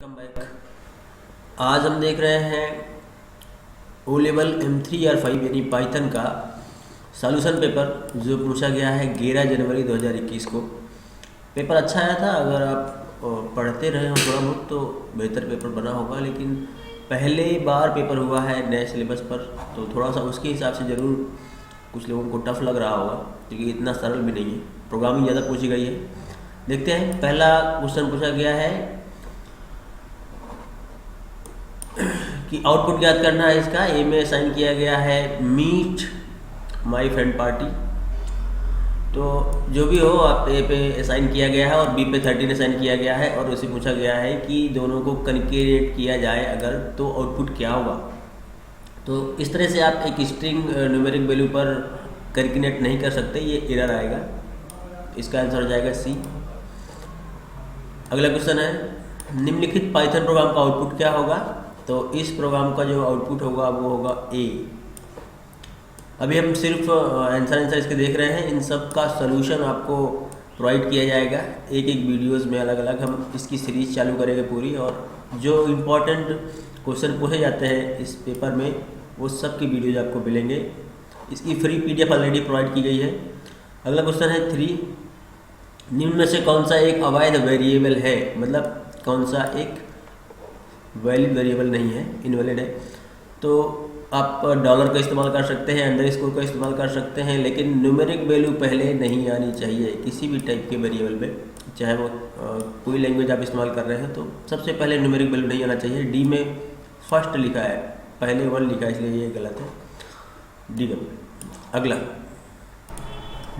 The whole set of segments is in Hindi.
Welcome back. आज हम देख रहे हैं ओ लेवल M3 और 5 यानी पाइथन का सॉल्यूशन पेपर जो पूछा गया है 11 जनवरी 2021 को। पेपर अच्छा आया था। अगर आप पढ़ते रहे हो थोड़ा बहुत तो बेहतर पेपर बना होगा, लेकिन पहले बार पेपर हुआ है नए सिलेबस पर तो थोड़ा सा उसके हिसाब से ज़रूर कुछ लोगों को टफ लग रहा होगा, क्योंकि इतना सरल भी नहीं है। प्रोग्रामिंग ज़्यादा पूछी गई है। देखते हैं, पहला क्वेश्चन पूछा गया है कि आउटपुट ज्ञात करना है इसका। ए में असाइन किया गया है मीट माय फ्रेंड पार्टी, तो जो भी हो आप ए पे असाइन किया गया है और बी पे 13 असाइन किया गया है, और उसे पूछा गया है कि दोनों को कनकेट किया जाए अगर तो आउटपुट क्या होगा। तो इस तरह से आप एक स्ट्रिंग न्यूमेरिक वैल्यू पर कनकेट नहीं कर सकते, ये एरर आएगा। इसका आंसर हो जाएगा सी। अगला क्वेश्चन है निम्नलिखित पाइथन प्रोग्राम का आउटपुट क्या होगा। तो इस प्रोग्राम का जो आउटपुट होगा वो होगा ए। अभी हम सिर्फ आंसर इसके देख रहे हैं, इन सब का सलूशन आपको प्रोवाइड किया जाएगा एक एक वीडियोस में अलग अलग। हम इसकी सीरीज चालू करेंगे पूरी, और जो इम्पोर्टेंट क्वेश्चन पूछे जाते हैं इस पेपर में वो सब की वीडियोज आपको मिलेंगे। इसकी फ्री PDF ऑलरेडी प्रोवाइड की गई है। अगला क्वेश्चन है 3, निम्न में से कौन सा एक अवैध वेरिएबल है, मतलब कौन सा एक वैलिड वेरिएबल नहीं है, इनवैलिड है। तो आप डॉलर का इस्तेमाल कर सकते हैं, अंडरस्कोर का इस्तेमाल कर सकते हैं, लेकिन न्यूमेरिक वैल्यू पहले नहीं आनी चाहिए किसी भी टाइप के वेरिएबल में। चाहे वो कोई लैंग्वेज आप इस्तेमाल कर रहे हैं तो सबसे पहले न्यूमेरिक वैल्यू नहीं आना चाहिए। डी में फर्स्ट लिखा है, पहले 1 लिखा है, इसलिए ये गलत है, डी में। अगला,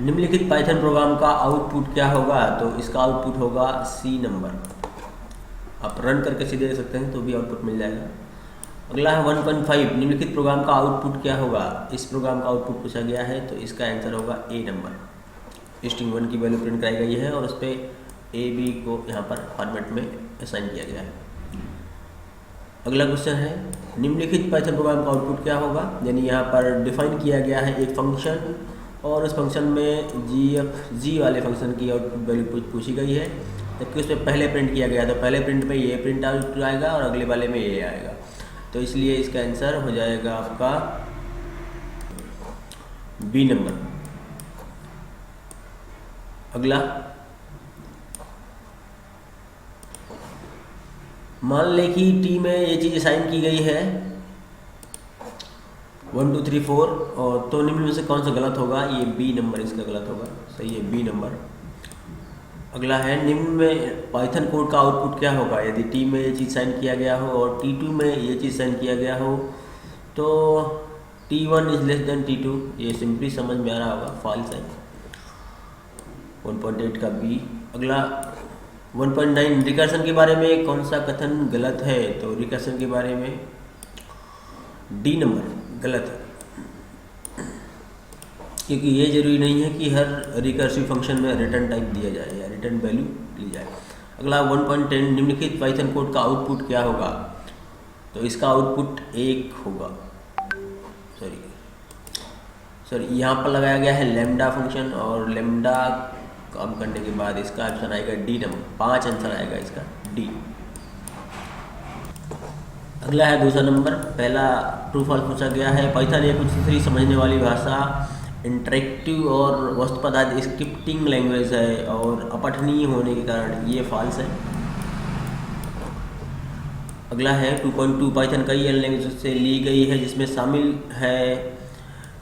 निम्नलिखित पाइथन प्रोग्राम का आउटपुट क्या होगा। तो इसका आउटपुट होगा सी नंबर। आप रन करके सीधे दे सकते हैं तो भी आउटपुट मिल जाएगा। अगला है 1.5, निम्नलिखित प्रोग्राम का आउटपुट क्या होगा। इस प्रोग्राम का आउटपुट पूछा गया है तो इसका आंसर होगा ए नंबर। स्ट्रिंग 1 की वैल्यू प्रिंट कराई गई है और उस पर ए बी को यहाँ पर फॉर्मेट में असाइन किया गया है। अगला क्वेश्चन है निम्नलिखित पाइथन प्रोग्राम का आउटपुट क्या होगा। यानी यहाँ पर डिफाइन किया गया है एक फंक्शन, और उस फंक्शन में जी वाले फंक्शन की आउटपुट वैल्यू पूछी गई है, जबकि उसमें पहले प्रिंट किया गया। तो पहले प्रिंट में ये प्रिंट आउट आएगा और अगले वाले में ये आएगा, तो इसलिए इसका आंसर हो जाएगा आपका बी नंबर। अगला, मान लें कि टी में ये चीज़ असाइन की गई है 1 2 3 4, और तो निम्न में से कौन सा गलत होगा। ये बी नंबर इसका गलत होगा, सही है बी नंबर। अगला है निम्न में पाइथन कोड का आउटपुट क्या होगा। यदि टी में ये चीज़ साइन किया गया हो और T2 में ये चीज़ साइन किया गया हो तो T1 is less than T2, ये सिंपली समझ में आ रहा होगा, फॉल्स है। 1.8 का बी। अगला 1.9, रिकर्सन के बारे में कौन सा कथन गलत है। तो रिकर्सन के बारे में डी नंबर गलत है, क्योंकि ये जरूरी नहीं है कि हर रिकर्सिव फंक्शन में रिटर्न टाइप दिया जाए या रिटर्न वैल्यू ली जाए। अगला 1.10, निम्नलिखित पाइथन कोड का आउटपुट क्या होगा। तो इसका आउटपुट 1 होगा। सॉरी यहाँ पर लगाया गया है लैम्डा फंक्शन, और लैम्डा काम करने के बाद इसका ऑप्शन आएगा डी नंबर। 5 आंसर आएगा इसका डी। अगला है दूसरा नंबर, पहला ट्रू फॉल्स पूछा गया है। पाइथन एक उच्च स्तरीय समझने वाली भाषा, इंटरेक्टिव और वस्तुपद आदि स्क्रिप्टिंग लैंग्वेज है, और अपठनीय होने के कारण ये फॉल्स है। अगला है 2.2, पाइथन कई अन्य लैंग्वेज से ली गई है जिसमें शामिल है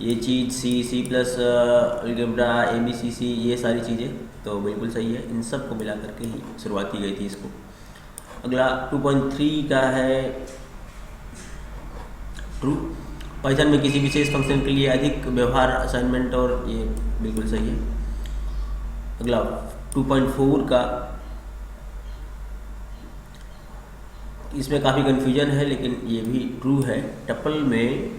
ये चीज़ C अलजेब्रा ABCC, ये सारी चीज़ें। तो बिल्कुल सही है, इन सब को मिला करके ही शुरुआत की गई थी इसको। अगला 2.3 का है ट्रू, पाइथन में किसी विशेष फंक्शन के लिए अधिक व्यवहार असाइनमेंट, और ये बिल्कुल सही है। अगला 2.4 का, इसमें काफ़ी कन्फ्यूजन है लेकिन ये भी ट्रू है। टपल में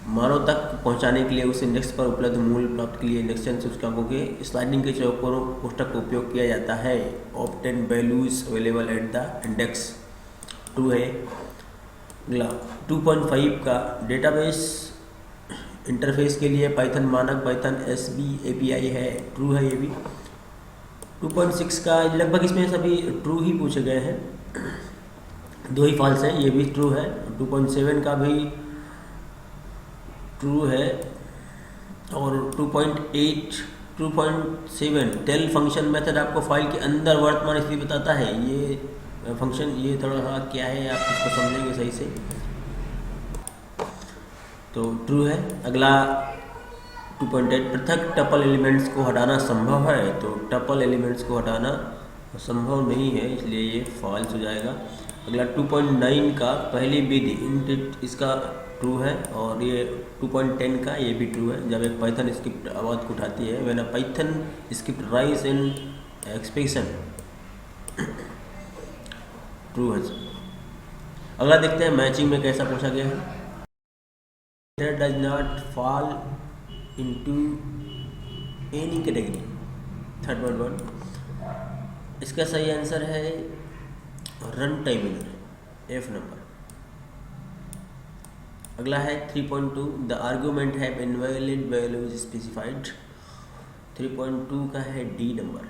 मानव तक पहुंचाने के लिए उस इंडेक्स पर उपलब्ध मूल्य प्राप्त के लिए इंडेक्शन सूचकांकों के स्लाइडिंग के चौकोरों कोष्ठक का उपयोग किया जाता है। Obtain values available at the index, true है। अगला 2.5 का, डेटाबेस इंटरफेस के लिए पाइथन मानक पाइथन SB API है, ट्रू है ये भी। 2.6 का, लगभग इसमें सभी ट्रू ही पूछे गए हैं। दो ही फॉल्स है, ये भी ट्रू है, 2.7 का भी ट्रू है, और 2.7 टेल फंक्शन मेथड आपको फाइल के अंदर वर्तमान स्थिति बताता है। ये फंक्शन ये थोड़ा सा क्या है आप इसको समझेंगे सही से, तो ट्रू है। अगला 2.8 पृथक टपल एलिमेंट्स को हटाना संभव है, तो टपल एलिमेंट्स को हटाना संभव नहीं है, इसलिए ये फॉल्स हो जाएगा। अगला 2.9 का पहली विधि इंट इसका ट्रू है, और ये 2.10 का ये भी ट्रू है। जब एक पाइथन स्क्रिप्ट आवाज़ को उठाती है, when a Python script rise in expression, true है। अगला देखते हैं मैचिंग में कैसा पूछा गया है। Does not fall into any category, 3.1। इसका सही आंसर है run time error, F number. अगला है 3.2 the argument have invalid values specified, 3.2 का है डी नंबर,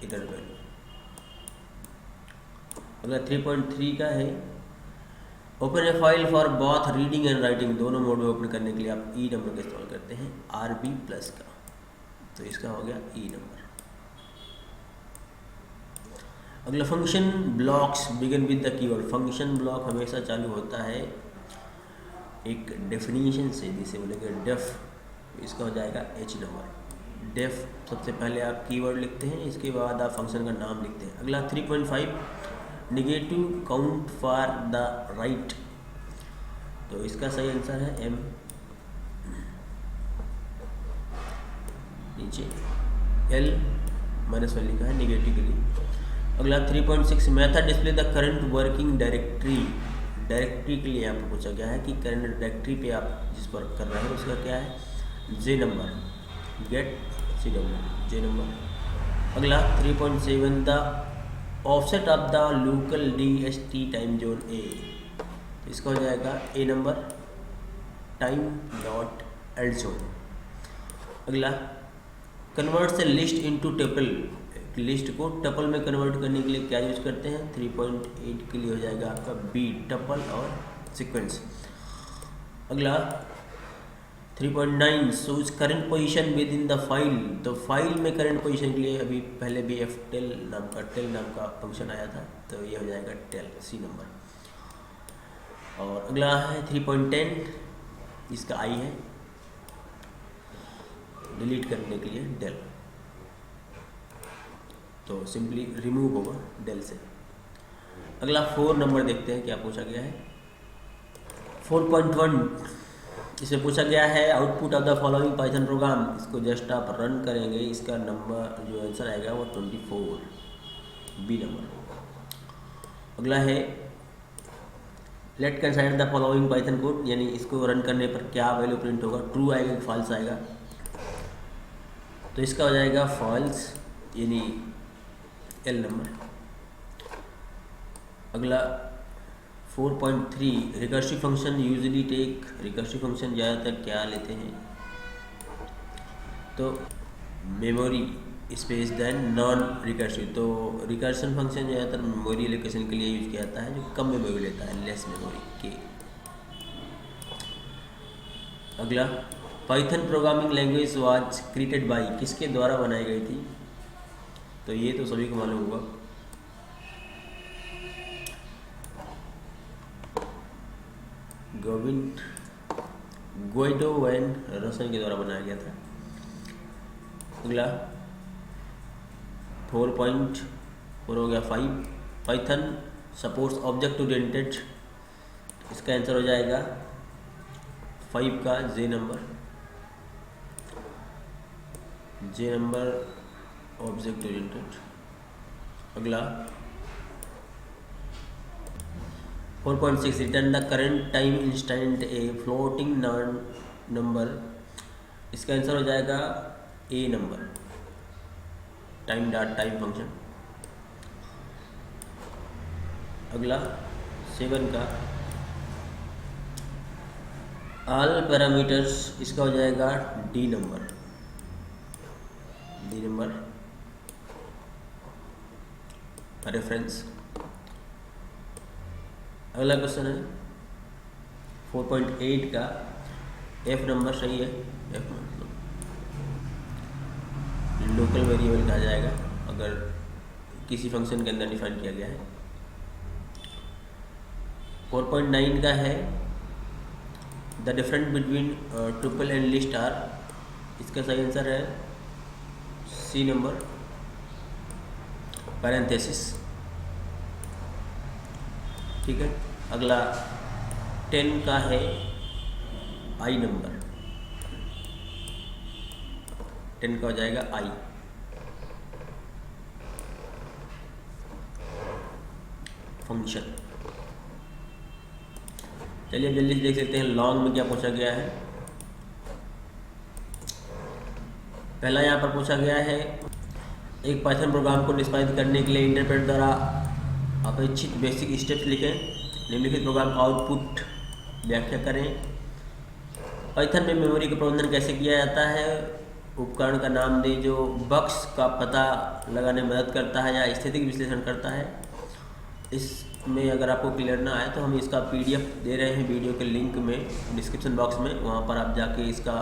एरर वैल्यू। अगला 3.3 का है open A file for both reading and writing, दोनों मोड में ओपन करने के लिए आप ई नंबर का इस्तेमाल करते हैं, RB+ का, तो इसका हो गया ई नंबर। अगला function blocks begin with the keyword, function block हमेशा चालू होता है एक डेफिनेशन से, जिसे बोलेंगे डेफ, इसका हो जाएगा H नंबर। डेफ सबसे पहले आप कीवर्ड लिखते हैं, इसके बाद आप फंक्शन का नाम लिखते हैं। अगला 3.5 negative count for the right, तो इसका सही आंसर है M, नीचे L-1 लिखा है नेगेटिव के लिए। अगला 3.6 method display the current working directory, directory के लिए यहाँ पर पूछा गया है कि करंट डायरेक्टरी पे आप जिस पर कर रहे हैं उसका क्या है, J number, get CW, J number. अगला 3.7 the offset of the local DST time zone A, इसका हो जाएगा A number, time dot alt zone. अगला कन्वर्ट से लिस्ट इनटू टपल, लिस्ट को टपल में कन्वर्ट करने के लिए क्या यूज करते हैं, 3.8 के लिए हो जाएगा आपका B, टपल और सीक्वेंस। अगला 3.9 shows current position with in the file, तो फाइल में करंट पोजीशन के लिए अभी पहले भी टेल नाम का फंक्शन आया था, तो ये हो जाएगा टेल, C नंबर। और अगला है 3.10, इसका I है, डिलीट करने के लिए डेल, तो सिंपली रिमूव होगा डेल से। अगला 4 नंबर देखते हैं क्या पूछा गया है। 4.1 इसमें पूछा गया है output of the following Python programme, इसको जस्ट आप रन करेंगे, इसका नंबर जो आंसर आएगा वो 24, B नंबर। अगला है let consider the following Python code, यानी इसको रन करने पर क्या वैल्यू प्रिंट होगा, ट्रू आएगा कि फॉल्स आएगा, तो इसका हो जाएगा फॉल्स, यानी L नंबर। अगला 4.3 recursive function usually take, recursive function ज़्यादातर क्या लेते हैं, तो memory space than non recursive, तो रिकर्सन फंक्शन ज़्यादातर मेमोरी एलोकेशन के लिए यूज किया जाता है, जो कम मेमोरी लेता है, लेस मेमोरी के। अगला Python programming language was created by, किसके द्वारा बनाई गई थी, तो ये तो सभी को मालूम होगा, ग्वाइडो वैन रसन के द्वारा बनाया गया था। अगला 4.4 हो गया 5 पाइथन सपोर्ट्स ऑब्जेक्ट ओरिएंटेड, इसका आंसर हो जाएगा 5 का J नंबर ऑब्जेक्ट ओरिएंटेड। अगला 4.6 return the current time instant a floating number, इसका आंसर हो जाएगा A number, time dot time function. अगला 7 का ऑल पैरामीटर्स, इसका हो जाएगा D नंबर, रेफरेंस। अगला क्वेश्चन है 4.8 का एफ नंबर सही है, एफ मतलब लोकल वेरिएबल कहा जाएगा अगर किसी फंक्शन के अंदर डिफाइन किया गया है। 4.9 का है the difference between triple and list are, इसका सही आंसर है सी नंबर पैरेंथेसिस। ठीक है, अगला 10 का है आई नंबर, 10 का हो जाएगा आई। फंक्शन, चलिए जल्दी से देख लेते हैं लॉन्ग में क्या पूछा गया है। पहला यहाँ पर पूछा गया है एक पाइथन प्रोग्राम को निष्पादित करने के लिए इंटरप्रेटर द्वारा अपेक्षित बेसिक स्टेप्स लिखें, निम्नलिखित प्रोग्राम का आउटपुट व्याख्या करें। पाइथन में मेमोरी का प्रबंधन कैसे किया जाता है, उपकरण का नाम दें जो बग्स का पता लगाने में मदद करता है या स्थितिक विश्लेषण करता है। इसमें अगर आपको क्लियर ना आए तो हम इसका पीडीएफ दे रहे हैं वीडियो के लिंक में डिस्क्रिप्शन बॉक्स में, वहाँ पर आप जाके इसका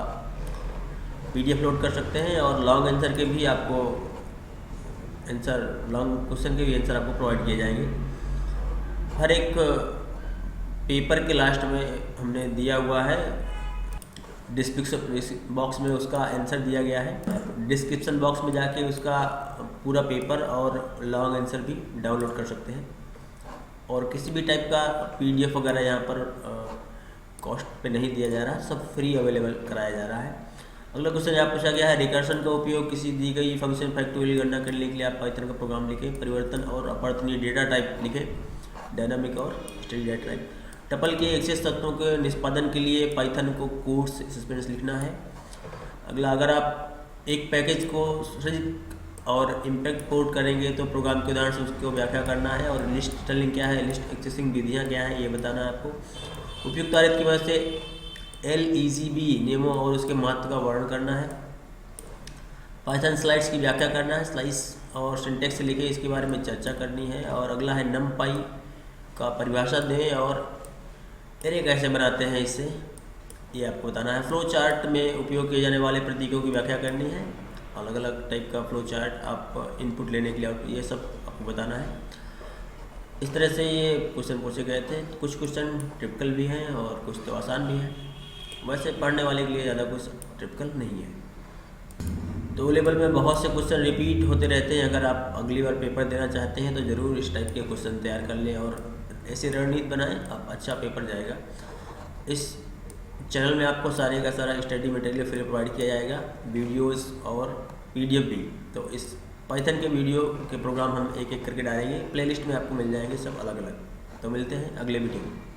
पीडीएफ लोड कर सकते हैं और लॉन्ग आंसर के भी आपको आंसर, लॉन्ग क्वेश्चन के भी आंसर आपको प्रोवाइड किए जाएंगे। हर एक पेपर के लास्ट में हमने दिया हुआ है, डिस्क्रिप्शन बॉक्स में उसका आंसर दिया गया है। डिस्क्रिप्शन बॉक्स में जाके उसका पूरा पेपर और लॉन्ग आंसर भी डाउनलोड कर सकते हैं। और किसी भी टाइप का पीडीएफ वगैरह यहाँ पर कॉस्ट पे नहीं दिया जा रहा, सब फ्री अवेलेबल कराया जा रहा है। अगला क्वेश्चन यहाँ पूछा गया है रिकर्सन का उपयोग किसी दी गई फंक्शन फैक्टोरियल गणना करने के लिए आप पाइथन का प्रोग्राम लिखें, परिवर्तन और अपरिवर्तनीय डेटा टाइप लिखें, डायनामिक और स्टैटिक डेटा टाइप। टपल के एक्सेस तत्वों के निष्पादन के लिए पाइथन को कोड्स सस्पेंस लिखना है। अगला, अगर आप एक पैकेज को सृजित और इम्पैक्ट पोर्ट करेंगे तो प्रोग्राम के उदाहरण से उसको व्याख्या करना है। और लिस्ट स्टाइलिंग क्या है, लिस्ट एक्सेसिंग विधियाँ क्या है, ये बताना है आपको। उपयुक्त आरेख की मदद से LEGB नियमों और उसके महत्व का वर्णन करना है। पाइथन स्लाइड्स की व्याख्या करना है, स्लाइस और सिंटेक्स से लिखे इसके बारे में चर्चा करनी है। और अगला है NumPy का परिभाषा दें और एरे कैसे बनाते हैं इससे, ये आपको बताना है। फ्लो चार्ट में उपयोग किए जाने वाले प्रतीकों की व्याख्या करनी है, अलग अलग टाइप का फ्लो चार्ट आप इनपुट लेने के लिए, ये सब आपको बताना है। इस तरह से ये क्वेश्चन पूछे गए थे। कुछ क्वेश्चन टिपिकल भी हैं और कुछ तो आसान भी हैं, वैसे पढ़ने वाले के लिए ज़्यादा कुछ टिपिकल नहीं है। तो लेवल में बहुत से क्वेश्चन रिपीट होते रहते हैं, अगर आप अगली बार पेपर देना चाहते हैं तो ज़रूर इस टाइप के क्वेश्चन तैयार कर लें और ऐसी रणनीति बनाएं, आप अच्छा पेपर जाएगा। इस चैनल में आपको सारे का सारा स्टडी मटेरियल फ्री प्रोवाइड किया जाएगा, वीडियोस और पीडीएफ भी। तो इस पाइथन के वीडियो के प्रोग्राम हम एक एक करके डालेंगे, प्लेलिस्ट में आपको मिल जाएंगे सब अलग अलग। तो मिलते हैं अगले वीडियो में।